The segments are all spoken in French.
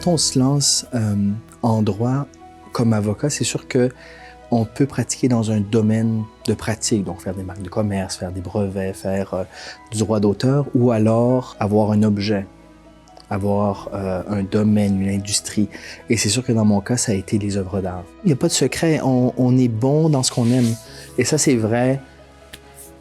on se lance en droit comme avocat, c'est sûr que on peut pratiquer dans un domaine de pratique, donc faire des marques de commerce, faire des brevets, faire du droit d'auteur, ou alors avoir un objet, avoir un domaine, une industrie. Et c'est sûr que dans mon cas, ça a été les œuvres d'art. Il n'y a pas de secret, on est bon dans ce qu'on aime. Et ça, c'est vrai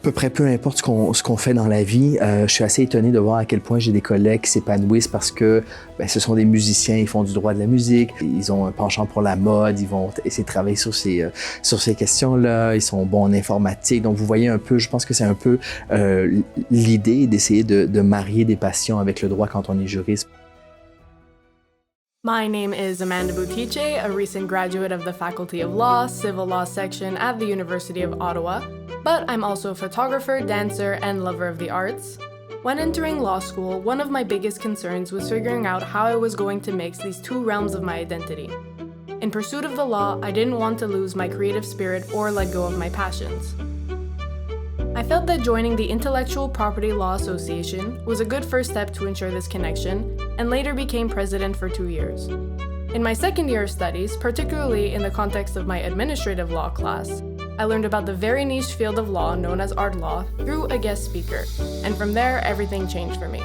à peu près peu importe ce qu'on fait dans la vie. Je suis assez étonné de voir à quel point j'ai des collègues qui s'épanouissent parce que ce sont des musiciens, ils font du droit de la musique, ils ont un penchant pour la mode, ils vont essayer de travailler sur ces questions-là, ils sont bons en informatique. Donc vous voyez un peu, je pense que c'est un peu l'idée d'essayer de marier des passions avec le droit quand on est juriste. My name is Amanda Butice, a recent graduate of the Faculty of Law, Civil Law section at the University of Ottawa, but I'm also a photographer, dancer, and lover of the arts. When entering law school, one of my biggest concerns was figuring out how I was going to mix these two realms of my identity. In pursuit of the law, I didn't want to lose my creative spirit or let go of my passions. I felt that joining the Intellectual Property Law Association was a good first step to ensure this connection, and later became president for 2 years. In my second year of studies, particularly in the context of my administrative law class, I learned about the very niche field of law known as art law through a guest speaker, and from there, everything changed for me.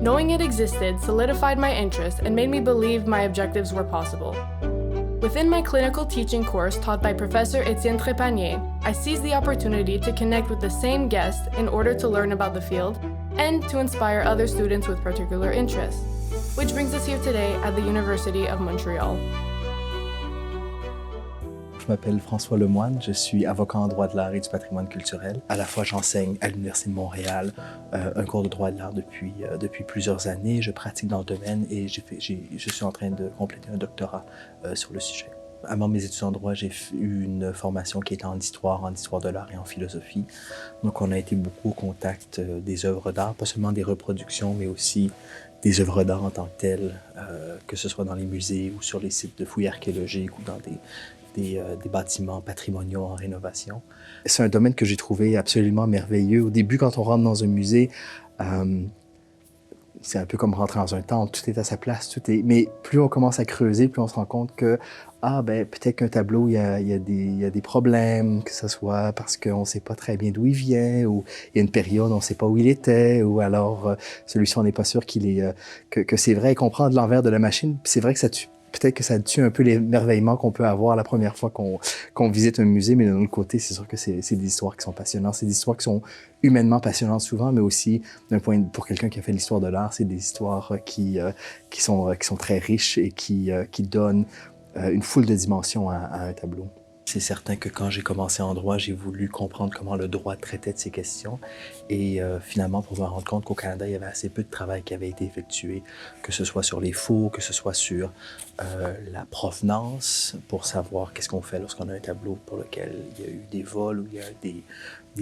Knowing it existed solidified my interest and made me believe my objectives were possible. Within my clinical teaching course taught by Professor Etienne Trépanier, I seized the opportunity to connect with the same guest in order to learn about the field and to inspire other students with particular interests, which brings us here today at the University of Montreal. Je m'appelle François Lemoine, je suis avocat en droit de l'art et du patrimoine culturel. À la fois, j'enseigne à l'Université de Montréal un cours de droit de l'art depuis plusieurs années. Je pratique dans le domaine et je suis en train de compléter un doctorat sur le sujet. Avant mes études en droit, j'ai eu une formation qui était en histoire de l'art et en philosophie. Donc, on a été beaucoup au contact des œuvres d'art, pas seulement des reproductions, mais aussi des œuvres d'art en tant que telles, que ce soit dans les musées ou sur les sites de fouilles archéologiques ou dans des bâtiments patrimoniaux en rénovation. C'est un domaine que j'ai trouvé absolument merveilleux. Au début, quand on rentre dans un musée, c'est un peu comme rentrer dans un temple, tout est à sa place, mais plus on commence à creuser, plus on se rend compte que peut-être qu'un tableau, il y a des problèmes, que ce soit parce qu'on ne sait pas très bien d'où il vient, ou il y a une période, on ne sait pas où il était, ou alors celui-ci, on n'est pas sûr que c'est vrai, qu'on prend de l'envers de la machine. C'est vrai que peut-être que ça tue un peu l'émerveillement qu'on peut avoir la première fois qu'on visite un musée, mais d'un autre côté, c'est sûr que c'est des histoires qui sont passionnantes. C'est des histoires qui sont humainement passionnantes souvent, mais aussi, pour quelqu'un qui a fait l'histoire de l'art, c'est des histoires qui sont très riches et qui donnent une foule de dimensions à un tableau. C'est certain que quand j'ai commencé en droit, j'ai voulu comprendre comment le droit traitait de ces questions et finalement pour me rendre compte qu'au Canada, il y avait assez peu de travail qui avait été effectué, que ce soit sur les faux, que ce soit sur la provenance, pour savoir qu'est-ce qu'on fait lorsqu'on a un tableau pour lequel il y a eu des vols ou il y a des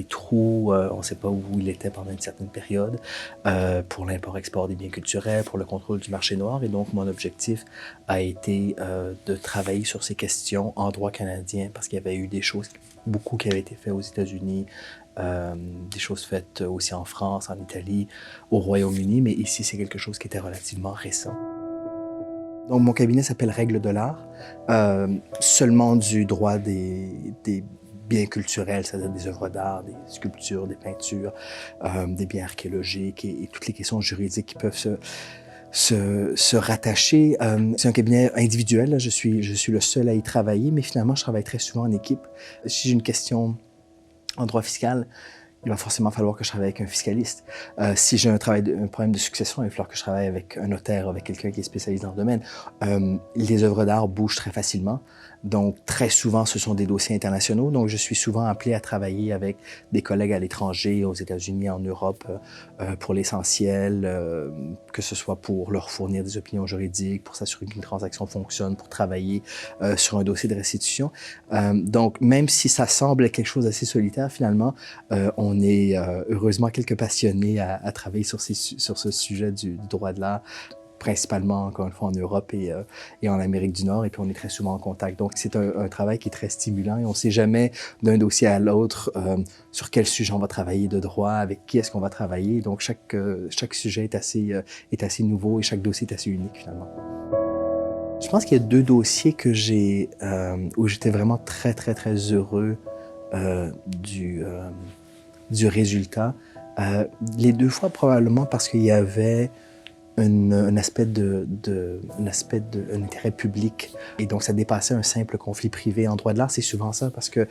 trous, on ne sait pas où il était pendant une certaine période, pour l'import-export des biens culturels, pour le contrôle du marché noir. Et donc, mon objectif a été de travailler sur ces questions en droit canadien, parce qu'il y avait eu beaucoup qui avaient été faites aux États-Unis, des choses faites aussi en France, en Italie, au Royaume-Uni, mais ici, c'est quelque chose qui était relativement récent. Donc, mon cabinet s'appelle Règles de l'art, seulement du droit des biens culturels, c'est-à-dire des œuvres d'art, des sculptures, des peintures, des biens archéologiques et toutes les questions juridiques qui peuvent se rattacher. C'est un cabinet individuel, là. Je suis le seul à y travailler, mais finalement, je travaille très souvent en équipe. Si j'ai une question en droit fiscal, il va forcément falloir que je travaille avec un fiscaliste. Si j'ai un problème de succession, il va falloir que je travaille avec un notaire, avec quelqu'un qui est spécialisé dans le domaine. Les œuvres d'art bougent très facilement. Donc, très souvent, ce sont des dossiers internationaux. Donc, je suis souvent appelé à travailler avec des collègues à l'étranger, aux États-Unis, en Europe, pour l'essentiel, que ce soit pour leur fournir des opinions juridiques, pour s'assurer qu'une transaction fonctionne, pour travailler sur un dossier de restitution. Donc, même si ça semble être quelque chose d'assez solitaire, finalement, on est heureusement quelques passionnés à travailler sur ce sujet du droit de l'art, principalement, encore une fois, en Europe et en Amérique du Nord, et puis on est très souvent en contact. Donc, c'est un travail qui est très stimulant et on ne sait jamais d'un dossier à l'autre sur quel sujet on va travailler de droit, avec qui est-ce qu'on va travailler. Donc, chaque sujet est assez nouveau et chaque dossier est assez unique, finalement. Je pense qu'il y a 2 dossiers que où j'étais vraiment très, très, très heureux euh, du, euh, du résultat. Les 2 fois, probablement parce qu'il y avait un aspect un intérêt public. Et donc, ça dépassait un simple conflit privé. En droit de l'art, c'est souvent ça, parce que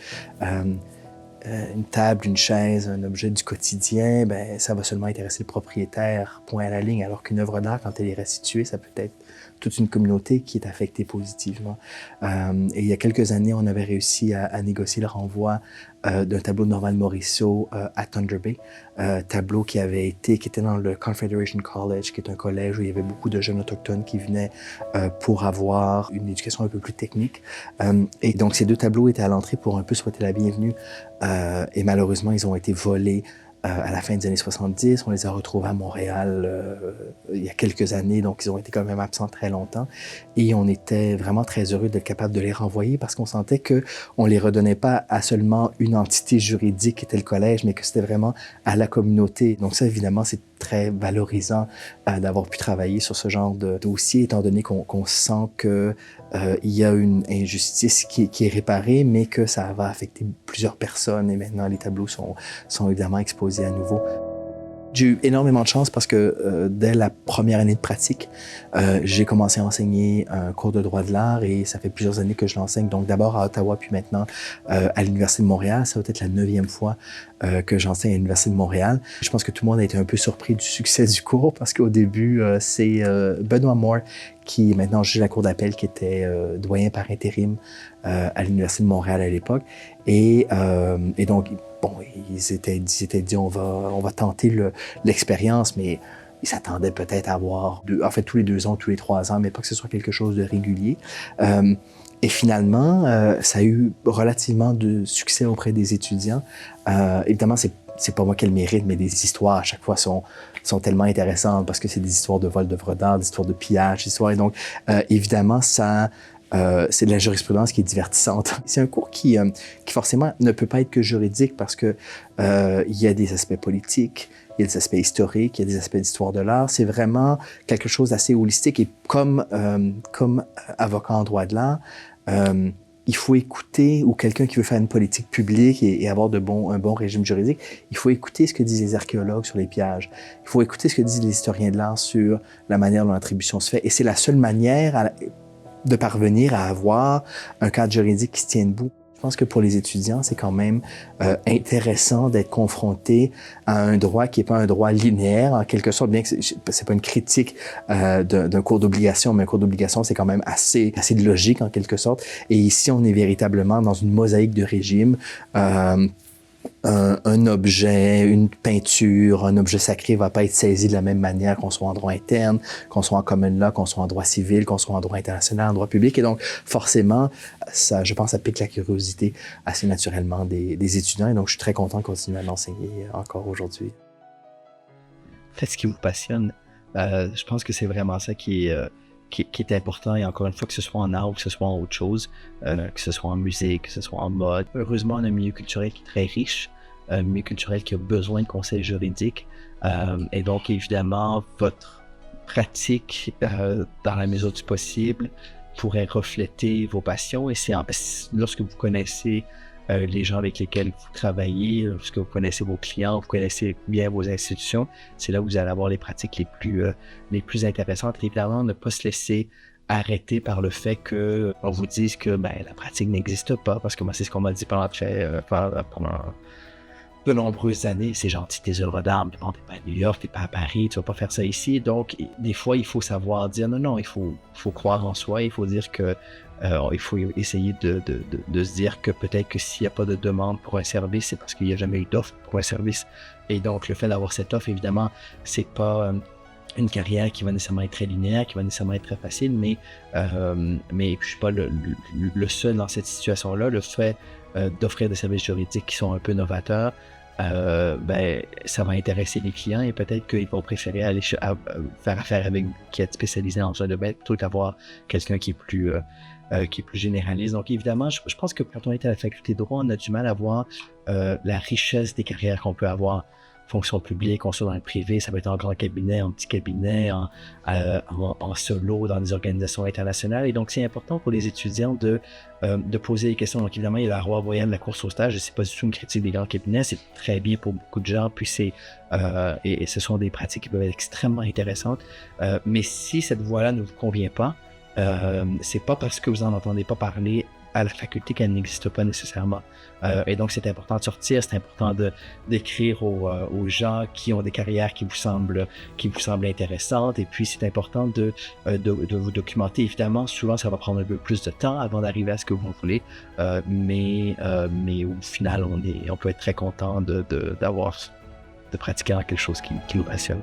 une table, une chaise, un objet du quotidien, ben, ça va seulement intéresser le propriétaire, point à la ligne, alors qu'une œuvre d'art, quand elle est restituée, ça peut être toute une communauté qui est affectée positivement. Et il y a quelques années, on avait réussi à négocier le renvoi d'un tableau de Norman Morisseau à Thunder Bay, tableau qui était dans le Confederation College, qui est un collège où il y avait beaucoup de jeunes autochtones qui venaient pour avoir une éducation un peu plus technique. Et donc, ces 2 tableaux étaient à l'entrée pour un peu souhaiter la bienvenue. Et malheureusement, ils ont été volés à la fin des années 70. On les a retrouvés à Montréal il y a quelques années, donc ils ont été quand même absents très longtemps. Et on était vraiment très heureux d'être capable de les renvoyer parce qu'on sentait qu'on ne les redonnait pas à seulement une entité juridique qui était le collège, mais que c'était vraiment à la communauté. Donc ça, évidemment, c'est très valorisant d'avoir pu travailler sur ce genre de dossier, étant donné qu'on sent que il y a une injustice qui est réparée, mais que ça va affecter plusieurs personnes et maintenant les tableaux sont évidemment exposés à nouveau. J'ai eu énormément de chance parce que dès la première année de pratique, j'ai commencé à enseigner un cours de droit de l'art et ça fait plusieurs années que je l'enseigne. Donc d'abord à Ottawa, puis maintenant à l'Université de Montréal. Ça va être la 9e fois que j'enseigne à l'Université de Montréal. Je pense que tout le monde a été un peu surpris du succès du cours parce qu'au début, c'est Benoît Moore qui est maintenant juge à la Cour d'appel, qui était doyen par intérim à l'Université de Montréal à l'époque. Et donc, bon, ils s'étaient dit, on va tenter l'expérience, mais ils s'attendaient peut-être à avoir, tous les 2 ans, tous les 3 ans, mais pas que ce soit quelque chose de régulier. Et finalement, ça a eu relativement de succès auprès des étudiants. Évidemment, c'est pas moi qui ai le mérite, mais les histoires à chaque fois sont tellement intéressantes parce que c'est des histoires de vol d'œuvres d'art, des histoires de pillage, des histoires. Et donc, évidemment, ça... c'est de la jurisprudence qui est divertissante. C'est un cours qui forcément ne peut pas être que juridique parce que il y a des aspects politiques, il y a des aspects historiques, il y a des aspects d'histoire de l'art. C'est vraiment quelque chose d'assez holistique et comme avocat en droit de l'art, il faut écouter, ou quelqu'un qui veut faire une politique publique et avoir un bon régime juridique, il faut écouter ce que disent les archéologues sur les pillages. Il faut écouter ce que disent les historiens de l'art sur la manière dont l'attribution se fait. Et c'est la seule manière de parvenir à avoir un cadre juridique qui se tient debout. Je pense que pour les étudiants, c'est quand même intéressant d'être confronté à un droit qui n'est pas un droit linéaire, en quelque sorte, bien que c'est pas une critique d'un cours d'obligation, mais un cours d'obligation, c'est quand même assez de logique, en quelque sorte. Et ici, on est véritablement dans une mosaïque de régimes. Un objet, une peinture, un objet sacré va pas être saisi de la même manière qu'on soit en droit interne, qu'on soit en common law, qu'on soit en droit civil, qu'on soit en droit international, en droit public. Et donc, forcément, ça, je pense, ça pique la curiosité assez naturellement des étudiants. Et donc, je suis très content de continuer à l'enseigner encore aujourd'hui. Faites ce qui vous passionne. Je pense que c'est vraiment ça qui est important, et encore une fois, que ce soit en art ou que ce soit en autre chose, que ce soit en musique, que ce soit en mode. Heureusement, on a un milieu culturel qui est très riche, un milieu culturel qui a besoin de conseils juridiques, et donc évidemment, votre pratique, dans la mesure du possible, pourrait refléter vos passions, et c'est lorsque vous connaissez les gens avec lesquels vous travaillez, lorsque vous connaissez vos clients, vous connaissez bien vos institutions, c'est là où vous allez avoir les pratiques les plus intéressantes. Et évidemment, ne pas se laisser arrêter par le fait qu'on vous dise que la pratique n'existe pas, parce que moi, c'est ce qu'on m'a dit pendant de nombreuses années. C'est gentil, tes œuvres d'art, mais bon, t'es pas à New York, t'es pas à Paris, tu vas pas faire ça ici. Donc, des fois, il faut savoir dire non, il faut croire en soi, il faut dire que il faut essayer de se dire que peut-être que s'il n'y a pas de demande pour un service, c'est parce qu'il n'y a jamais eu d'offre pour un service. Et donc, le fait d'avoir cette offre, évidemment, c'est pas une carrière qui va nécessairement être très linéaire, qui va nécessairement être très facile, mais je suis pas le seul dans cette situation-là. Le fait d'offrir des services juridiques qui sont un peu novateurs, ça va intéresser les clients, et peut-être qu'ils vont préférer aller faire affaire avec qui est spécialisé en droit de bête plutôt qu'avoir quelqu'un qui est plus généraliste. Donc évidemment, je pense que quand on est à la faculté de droit, on a du mal à voir la richesse des carrières qu'on peut avoir. fonction publique, on soit dans le privé, ça peut être en grand cabinet, en petit cabinet, en solo, dans des organisations internationales. Et donc, c'est important pour les étudiants de poser des questions. Donc, évidemment, il y a la loi moyenne de la course au stage. C'est pas du tout une critique des grands cabinets. C'est très bien pour beaucoup de gens. Puis, et ce sont des pratiques qui peuvent être extrêmement intéressantes. Mais si cette voie-là ne vous convient pas, c'est pas parce que vous en entendez pas parler à la faculté qu'elle n'existe pas nécessairement. Et donc, c'est important de sortir, c'est important d'écrire aux gens qui ont des carrières qui vous semblent intéressantes. Et puis, c'est important de vous documenter. Évidemment, souvent, ça va prendre un peu plus de temps avant d'arriver à ce que vous voulez. Mais au final, on peut être très content de pratiquer quelque chose qui nous passionne.